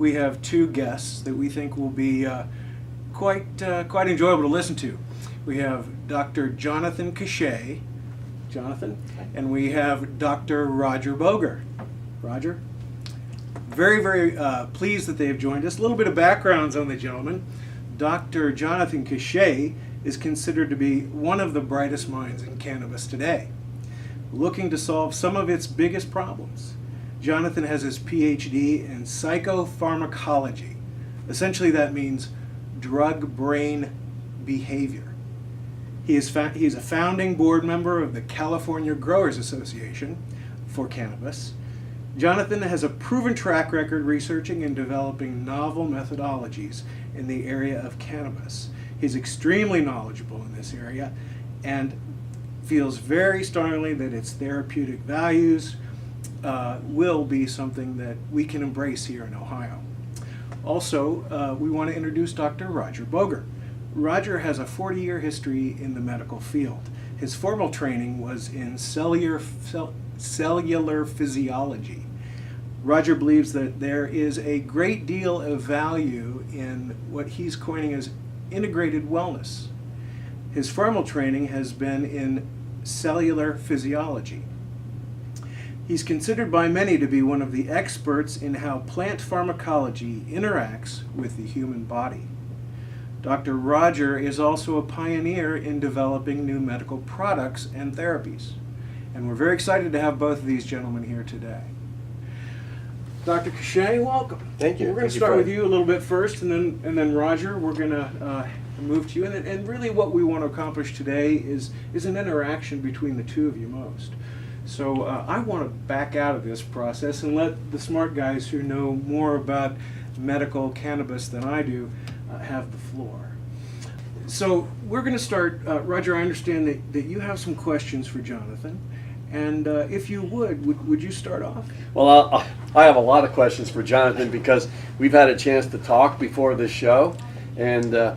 we have two guests that we think will be quite enjoyable to listen to. We have Dr. Jonathan Cachet, and we have Dr. Roger Boger. Roger? Very, very pleased that they have joined us. A little bit of backgrounds on the gentleman. Dr. Jonathan Cachet is considered to be one of the brightest minds in cannabis today, looking to solve some of its biggest problems. Jonathan has his PhD in psychopharmacology. Essentially that means drug-brain behavior. He is a founding board member of the California Growers Association for cannabis. Jonathan has a proven track record researching and developing novel methodologies in the area of cannabis. He's extremely knowledgeable in this area and feels very strongly that its therapeutic values will be something that we can embrace here in Ohio. Also, we want to introduce Dr. Roger Boger. Roger has a 40-year history in the medical field. His formal training was in cellular physiology. Roger believes that there is a great deal of value in what he's coining as integrated wellness. His formal training has been in cellular physiology. He's considered by many to be one of the experts in how plant pharmacology interacts with the human body. Dr. Roger is also a pioneer in developing new medical products and therapies. And we're very excited to have both of these gentlemen here today. Dr. Cachet, welcome. Thank you. We're going to start with you a little bit first, and then Roger, we're going to move to you. And really what we want to accomplish today is an interaction between the two of you most. So I want to back out of this process and let the smart guys who know more about medical cannabis than I do have the floor. So we're going to start, Roger, I understand that you have some questions for Jonathan. And if you would you start off? Well, I have a lot of questions for Jonathan because we've had a chance to talk before this show, and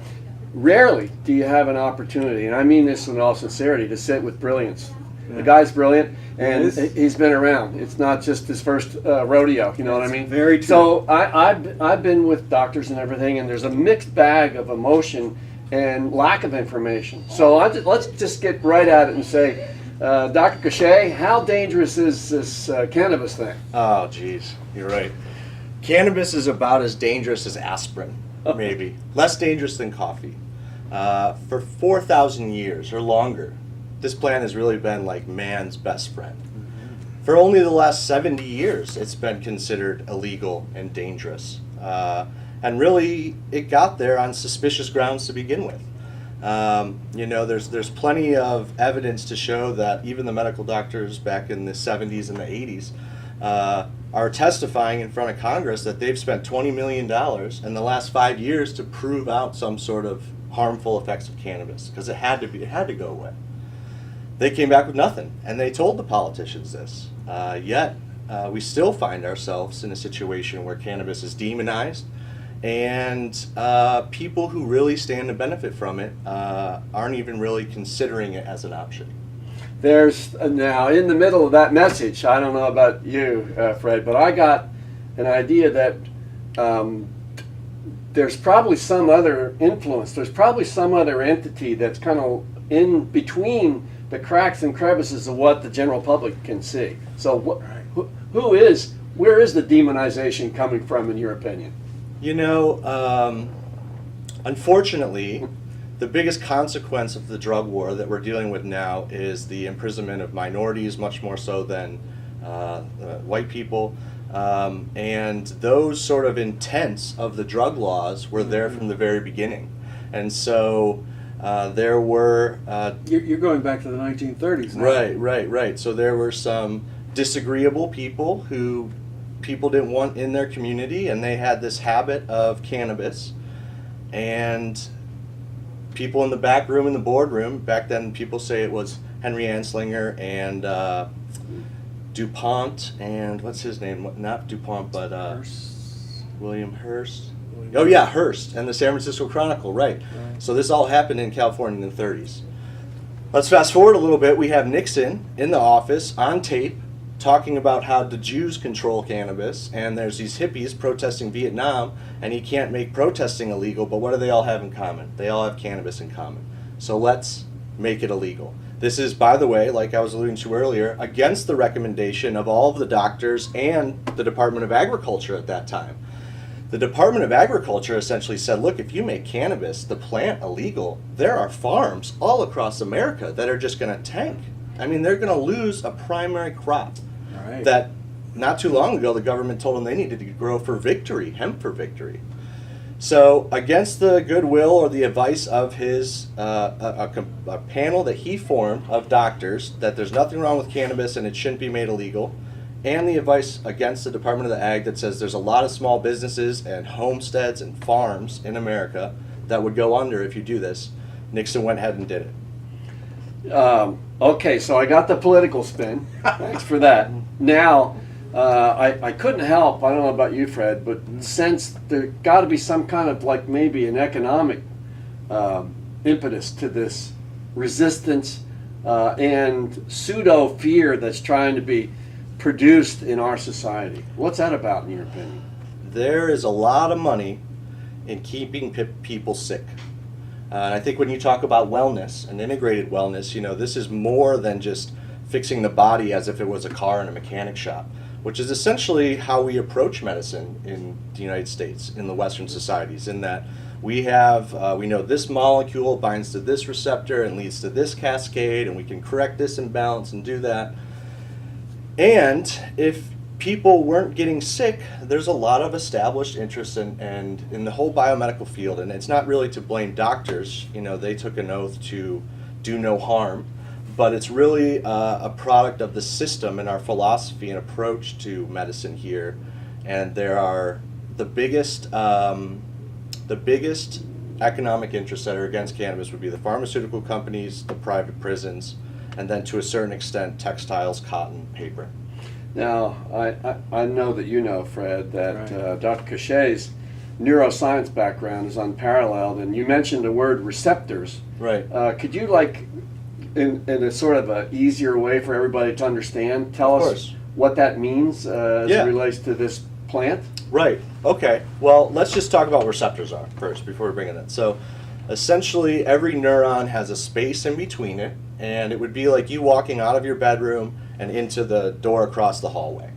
rarely do you have an opportunity, and I mean this in all sincerity, to sit with brilliance. Yeah. The guy's brilliant, and he's been around. It's not just his first rodeo, you know what I mean? Very true. So I've been with doctors and everything, and there's a mixed bag of emotion and lack of information. So let's just get right at it and say, Dr. Cachet, how dangerous is this cannabis thing? Oh, geez, you're right. Cannabis is about as dangerous as aspirin, maybe. Less dangerous than coffee. For 4,000 years or longer, this plant has really been like man's best friend. For only the last 70 years, it's been considered illegal and dangerous. And really, it got there on suspicious grounds to begin with. You know, there's plenty of evidence to show that even the medical doctors back in the 70s and the 80s are testifying in front of Congress that they've spent $20 million in the last 5 years to prove out some sort of harmful effects of cannabis, because it had to go away. They came back with nothing, and they told the politicians this. Yet we still find ourselves in a situation where cannabis is demonized, and people who really stand to benefit from it aren't even really considering it as an option. There's now, in the middle of that message, I don't know about you, Fred, but I got an idea that there's probably some other influence, there's probably some other entity that's kind of in between the cracks and crevices of what the general public can see. So where is the demonization coming from, in your opinion? You know, unfortunately, the biggest consequence of the drug war that we're dealing with now is the imprisonment of minorities, much more so than white people. And those sort of intents of the drug laws were there from the very beginning. And so there were... You're going back to the 1930s now. Right. So there were some disagreeable people who people didn't want in their community, and they had this habit of cannabis. And people in the back room, in the boardroom, back then people say it was Henry Anslinger and DuPont and what's his name? Not DuPont, but William Hearst. Oh yeah, Hearst and the San Francisco Chronicle, right. So this all happened in California in the 30s. Let's fast forward a little bit. We have Nixon in the office on tape talking about how the Jews control cannabis, and there's these hippies protesting Vietnam, and he can't make protesting illegal, but what do they all have in common? They all have cannabis in common. So let's make it illegal. This is, by the way, like I was alluding to earlier, against the recommendation of all of the doctors and the Department of Agriculture at that time. The Department of Agriculture essentially said, look, if you make cannabis, the plant, illegal, there are farms all across America that are just going to tank. I mean, they're going to lose a primary crop Right. that not too long ago the government told them they needed to grow for victory, hemp for victory. So against the goodwill or the advice of his a panel that he formed of doctors that there's nothing wrong with cannabis and it shouldn't be made illegal, and the advice against the Department of the Ag that says there's a lot of small businesses and homesteads and farms in America that would go under if you do this, Nixon went ahead and did it. Okay, so I got the political spin. Thanks for that. Now, I couldn't help, I don't know about you, Fred, but since there got to be some kind of like maybe an economic impetus to this resistance and pseudo fear that's trying to be produced in our society. What's that about, in your opinion? There is a lot of money in keeping people sick. And I think when you talk about wellness and integrated wellness, you know, this is more than just fixing the body as if it was a car in a mechanic shop, which is essentially how we approach medicine in the United States, in the Western societies, in that we have, we know this molecule binds to this receptor and leads to this cascade, and we can correct this imbalance and do that. And if people weren't getting sick, there's a lot of established interest in the whole biomedical field, and it's not really to blame doctors. You know, they took an oath to do no harm, but it's really a product of the system and our philosophy and approach to medicine here. And there are the biggest economic interests that are against cannabis would be the pharmaceutical companies, the private prisons, and then to a certain extent textiles, cotton, paper. Now, I know that you know, Fred, that Right. Dr. Cachet's neuroscience background is unparalleled, and you mentioned the word receptors. Right. Could you, like, in a sort of a easier way for everybody to understand, tell Of us course. what that means as Yeah. it relates to this plant? Right. Okay. Well, let's just talk about what receptors are first before we bring it in. So, essentially, every neuron has a space in between it, and it would be like you walking out of your bedroom and into the door across the hallway.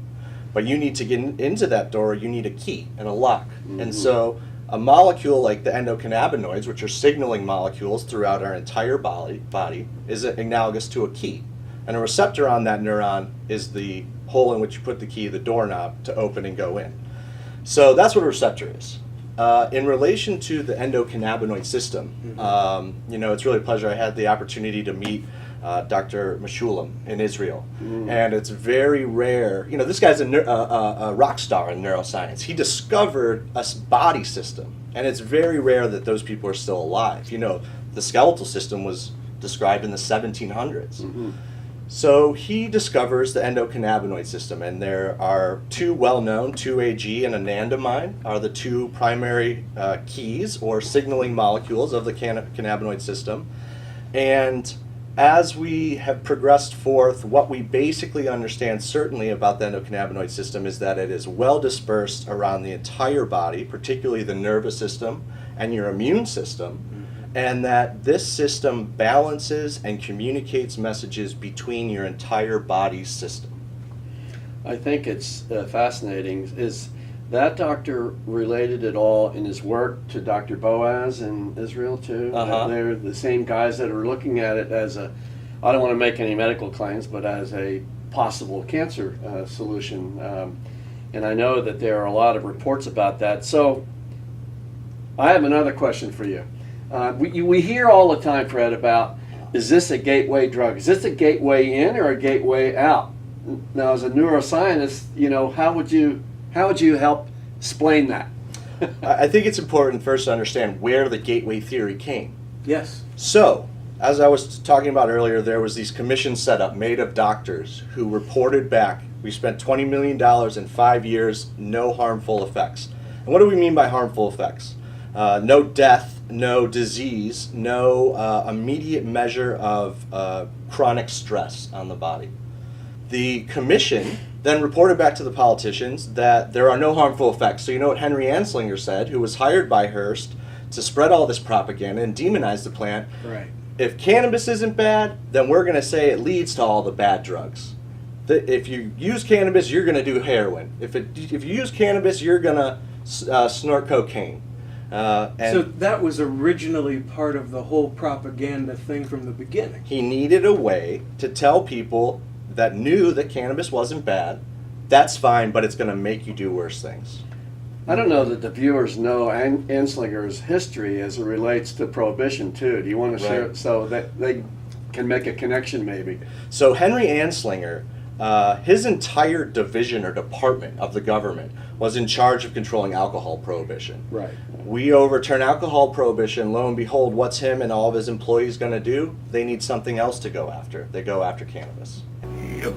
But you need to get into that door, you need a key and a lock. Mm-hmm. And so, a molecule like the endocannabinoids, which are signaling molecules throughout our entire body, is analogous to a key. And a receptor on that neuron is the hole in which you put the key, the doorknob, to open and go in. So that's what a receptor is. In relation to the endocannabinoid system, you know, it's really a pleasure. I had the opportunity to meet Dr. Meshulam in Israel, and it's very rare. You know, this guy's a rock star in neuroscience. He discovered a body system, and it's very rare that those people are still alive. You know, the skeletal system was described in the 1700s. So he discovers the endocannabinoid system, and there are two well-known, 2-AG and anandamide are the two primary keys or signaling molecules of the cannabinoid system. And as we have progressed forth, what we basically understand certainly about the endocannabinoid system is that it is well dispersed around the entire body, particularly the nervous system and your immune system, and that this system balances and communicates messages between your entire body system. I think it's fascinating. Is that doctor related at all in his work to Dr. Boaz in Israel too? They're the same guys that are looking at it as a, I don't want to make any medical claims, but as a possible cancer solution. And I know that there are a lot of reports about that. So I have another question for you. We hear all the time, Fred, about, is this a gateway drug? Is this a gateway in or a gateway out? Now, as a neuroscientist, you know, how would you help explain that? I think it's important first to understand where the gateway theory came. Yes. So, as I was talking about earlier, there was these commissions set up made of doctors who reported back, we spent $20 million in 5 years, no harmful effects. And what do we mean by harmful effects? No death, no disease, no immediate measure of chronic stress on the body. The commission then reported back to the politicians that there are no harmful effects. So you know what Henry Anslinger said, who was hired by Hearst to spread all this propaganda and demonize the plant. Right. If cannabis isn't bad, then we're going to say it leads to all the bad drugs. If you use cannabis, you're going to do heroin. If you use cannabis, you're going to snort cocaine. So that was originally part of the whole propaganda thing from the beginning. He needed a way to tell people that knew that cannabis wasn't bad, that's fine, but it's going to make you do worse things. I don't know that the viewers know Anslinger's history as it relates to Prohibition too. Do you want to share it so that they can make a connection maybe? So Henry Anslinger, his entire division or department of the government was in charge of controlling alcohol prohibition. Right. We overturn alcohol prohibition, lo and behold, what's him and all of his employees going to do? They need something else to go after. They go after cannabis. Yep.